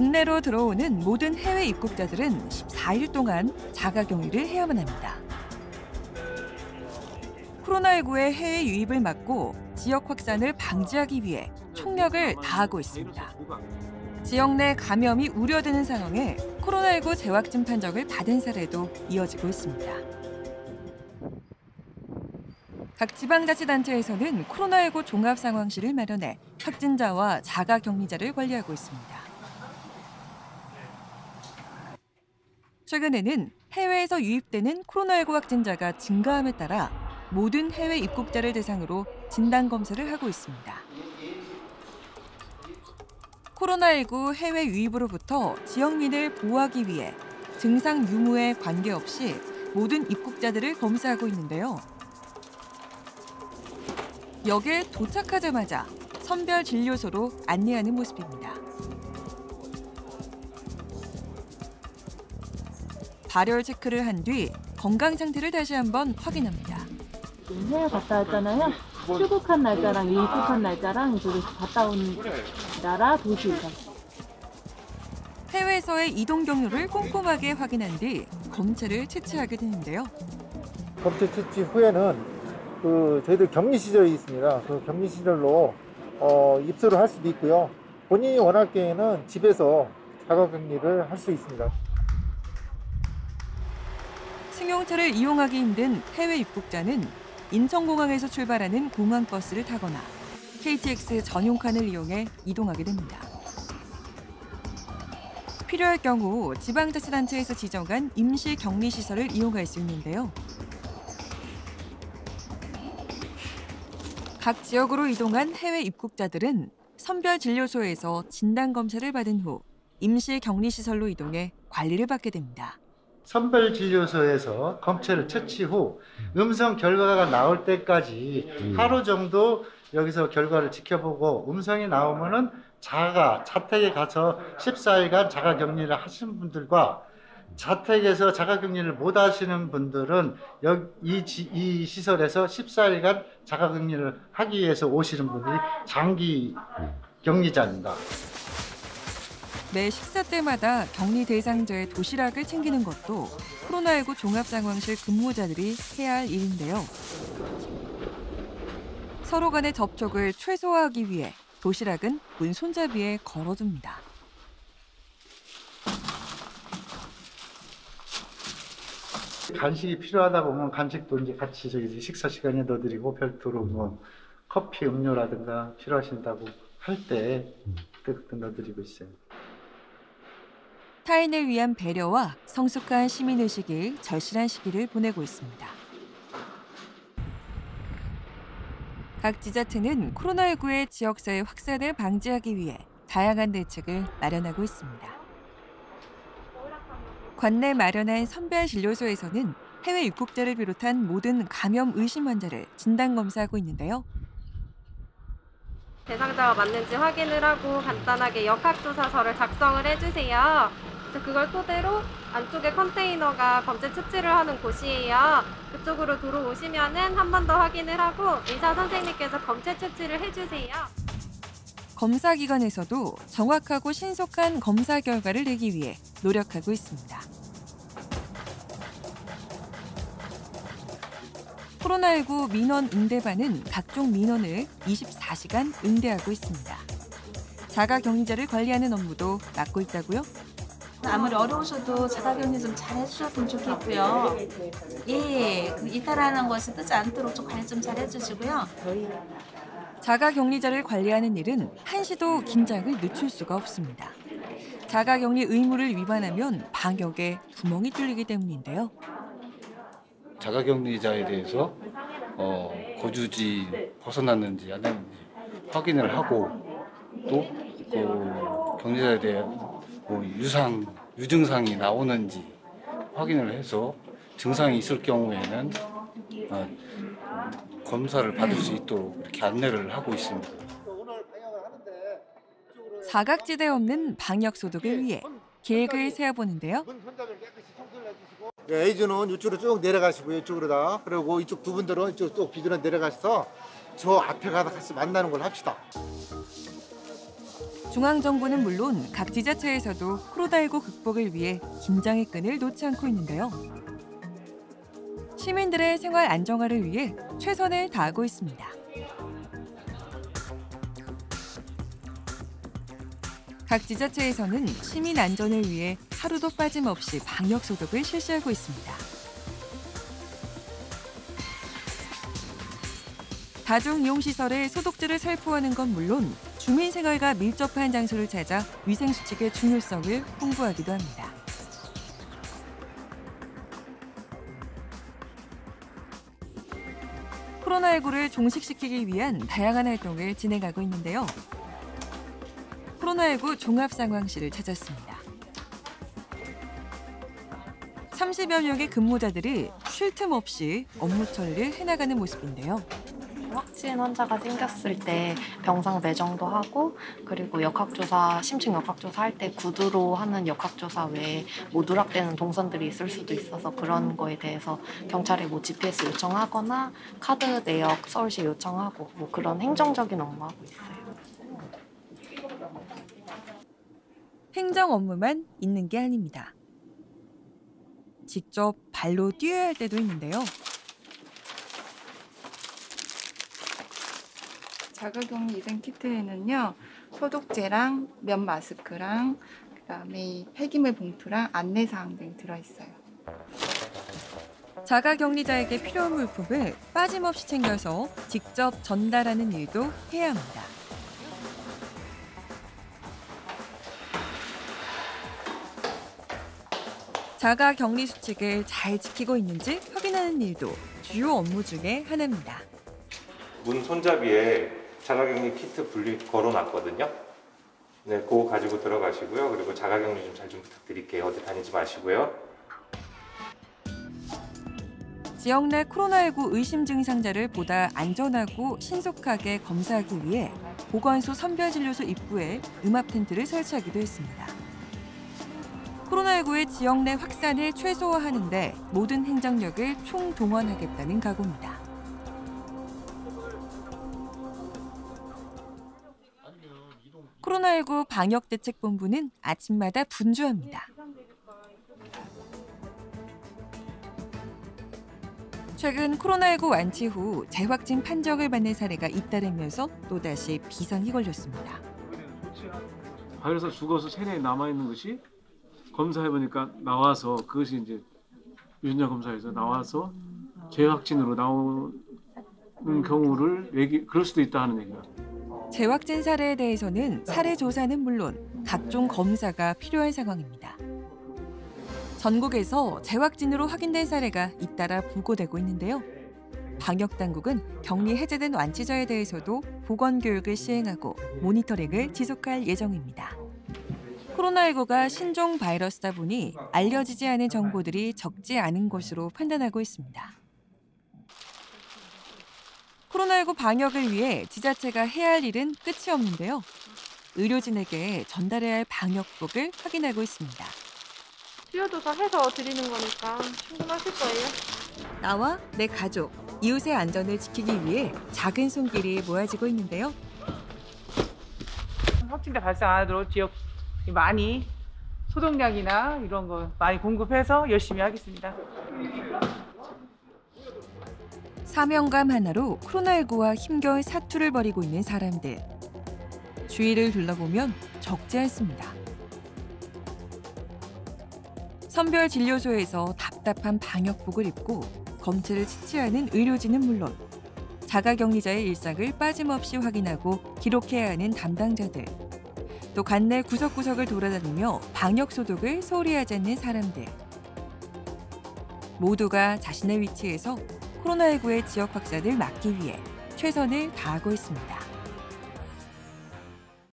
국내로 들어오는 모든 해외 입국자들은 14일 동안 자가격리를 해야만 합니다. 코로나19의 해외 유입을 막고 지역 확산을 방지하기 위해 총력을 다하고 있습니다. 지역 내 감염이 우려되는 상황에 코로나19 재확진 판정을 받은 사례도 이어지고 있습니다. 각 지방자치단체에서는 코로나19 종합상황실을 마련해 확진자와 자가격리자를 관리하고 있습니다. 최근에는 해외에서 유입되는 코로나19 확진자가 증가함에 따라 모든 해외 입국자를 대상으로 진단검사를 하고 있습니다. 코로나19 해외 유입으로부터 지역민을 보호하기 위해 증상 유무에 관계없이 모든 입국자들을 검사하고 있는데요. 역에 도착하자마자 선별진료소로 안내하는 모습입니다. 발열 체크를 한 뒤 건강 상태를 다시 한번 확인합니다. 해외 갔다 왔잖아요. 출국한 날짜랑 입국한 날짜랑 저기 갔다 온 나라 도시가. 해외에서의 이동 경로를 꼼꼼하게 확인한 뒤 검체를 채취하게 되는데요. 검체 채취 후에는 저희들 격리 시설이 있습니다. 그 격리 시설로 입소를 할 수도 있고요. 본인이 원할 경우에는 집에서 자가격리를 할 수 있습니다. 승용차를 이용하기 힘든 해외 입국자는 인천공항에서 출발하는 공항버스를 타거나 KTX 전용칸을 이용해 이동하게 됩니다. 필요할 경우 지방자치단체에서 지정한 임시격리시설을 이용할 수 있는데요. 각 지역으로 이동한 해외 입국자들은 선별진료소에서 진단검사를 받은 후 임시격리시설로 이동해 관리를 받게 됩니다. 선별진료소에서 검체를 채취 후 음성 결과가 나올 때까지 하루 정도 여기서 결과를 지켜보고 음성이 나오면은 자택에 가서 14일간 자가격리를 하시는 분들과 자택에서 자가격리를 못 하시는 분들은 이 시설에서 14일간 자가격리를 하기 위해서 오시는 분들이 장기 격리자입니다. 매 식사 때마다 격리 대상자의 도시락을 챙기는 것도 코로나19 종합상황실 근무자들이 해야 할 일인데요. 서로 간의 접촉을 최소화하기 위해 도시락은 문 손잡이에 걸어둡니다. 간식이 필요하다 보면 간식도 이제 같이 저기 식사 시간에 넣어드리고 별도로 뭐 커피, 음료라든가 필요하신다고 할 때 그때 넣어드리고 있어요. 타인을 위한 배려와 성숙한 시민의식이 절실한 시기를 보내고 있습니다. 각 지자체는 코로나19의 지역사회 확산을 방지하기 위해 다양한 대책을 마련하고 있습니다. 관내 마련한 선별진료소에서는 해외 입국자를 비롯한 모든 감염 의심 환자를 진단검사하고 있는데요. 대상자가 맞는지 확인을 하고 간단하게 역학조사서를 작성을 해주세요. 그걸 토대로 안쪽에 컨테이너가 검체 채취를 하는 곳이에요. 그쪽으로 들어오시면은 한 번 더 확인을 하고 의사 선생님께서 검체 채취를 해주세요. 검사 기관에서도 정확하고 신속한 검사 결과를 내기 위해 노력하고 있습니다. 코로나19 민원 응대반은 각종 민원을 24시간 응대하고 있습니다. 자가격리자를 관리하는 업무도 맡고 있다고요? 아무리 어려우셔도 자가격리 좀 잘 해주셨으면 좋겠고요. 예, 이탈하는 것이 뜨지 않도록 좀 관리 좀 잘 해주시고요. 자가격리자를 관리하는 일은 한시도 긴장을 늦출 수가 없습니다. 자가격리 의무를 위반하면 방역에 구멍이 뚫리기 때문인데요. 자가격리자에 대해서 거주지 벗어났는지 안 했는지 확인을 하고 또 그 격리자에 대한 유증상이 나오는지 확인을 해서 증상이 있을 경우에는 검사를 받을 수 있도록 이렇게 안내를 하고 있습니다. 사각지대 없는 방역 소독을 위해 계획을 세워보는데요. A주는 이쪽으로 쭉 내려가시고 이쪽으로 다 그리고 이쪽 두 분들은 이쪽 또 B주는 내려가셔서 저 앞에 가서 같이 만나는 걸 합시다. 중앙정부는 물론 각 지자체에서도 코로나19 극복을 위해 긴장의 끈을 놓지 않고 있는데요. 시민들의 생활 안정화를 위해 최선을 다하고 있습니다. 각 지자체에서는 시민 안전을 위해 하루도 빠짐없이 방역 소독을 실시하고 있습니다. 다중이용시설에 소독제를 살포하는 건 물론 주민 생활과 밀접한 장소를 찾아 위생수칙의 중요성을 홍보하기도 합니다. 코로나19를 종식시키기 위한 다양한 활동을 진행하고 있는데요. 코로나19 종합상황실을 찾았습니다. 30여 명의 근무자들이 쉴 틈 없이 업무 처리를 해나가는 모습인데요. 확진 환자가 생겼을 때 병상 배정도 하고, 그리고 역학조사, 심층 역학조사 할 때 구두로 하는 역학조사 외에 뭐 누락되는 동선들이 있을 수도 있어서 그런 거에 대해서 경찰에 뭐 GPS 요청하거나 카드 내역 서울시 요청하고 뭐 그런 행정적인 업무하고 있어요. 행정 업무만 있는 게 아닙니다. 직접 발로 뛰어야 할 때도 있는데요. 자가격리 위생 키트에는요, 소독제랑 면 마스크랑 그다음에 이 폐기물 봉투랑 안내사항 등이 들어있어요. 자가격리자에게 필요한 물품을 빠짐없이 챙겨서 직접 전달하는 일도 해야 합니다. 자가격리 수칙을 잘 지키고 있는지 확인하는 일도 주요 업무 중에 하나입니다. 문 손잡이에 자가격리 키트 분리 걸어놨거든요. 네, 그거 가지고 들어가시고요. 그리고 자가격리 좀 잘 좀 부탁드릴게요. 어디 다니지 마시고요. 지역 내 코로나19 의심 증상자를 보다 안전하고 신속하게 검사하기 위해 보건소 선별진료소 입구에 음압 텐트를 설치하기도 했습니다. 코로나19의 지역 내 확산을 최소화하는 데 모든 행정력을 총동원하겠다는 각오입니다. 코로나19 방역대책본부는 아침마다 분주합니다. 최근 코로나19 완치 후 재확진 판정을 받는 사례가 잇따르면서 또다시 비상이 걸렸습니다. 바이러스 죽어서 체내에 남아있는 것이 검사해보니까 나와서 그것이 이제 유전자 검사에서 나와서 재확진으로 나오는 경우를 그럴 수도 있다 하는 얘기가. 재확진 사례에 대해서는 사례 조사는 물론 각종 검사가 필요한 상황입니다. 전국에서 재확진으로 확인된 사례가 잇따라 보고되고 있는데요. 방역당국은 격리 해제된 완치자에 대해서도 보건교육을 시행하고 모니터링을 지속할 예정입니다. 코로나19가 신종 바이러스다 보니 알려지지 않은 정보들이 적지 않은 것으로 판단하고 있습니다. 코로나19 방역을 위해 지자체가 해야 할 일은 끝이 없는데요. 의료진에게 전달해야 할 방역복을 확인하고 있습니다. 수요조사 해서 드리는 거니까 충분하실 거예요. 나와 내 가족, 이웃의 안전을 지키기 위해 작은 손길이 모아지고 있는데요. 확진자 발생 안 하도록 지역 많이 소독약이나 이런 거 많이 공급해서 열심히 하겠습니다. 사명감 하나로 코로나19와 힘겨운 사투를 벌이고 있는 사람들. 주위를 둘러보면 적지 않습니다. 선별진료소에서 답답한 방역복을 입고 검체를 채취하는 의료진은 물론 자가격리자의 일상을 빠짐없이 확인하고 기록해야 하는 담당자들. 또 관내 구석구석을 돌아다니며 방역소독을 소홀히 하지 않는 사람들. 모두가 자신의 위치에서 코로나19의 지역 확산을 막기 위해 최선을 다하고 있습니다.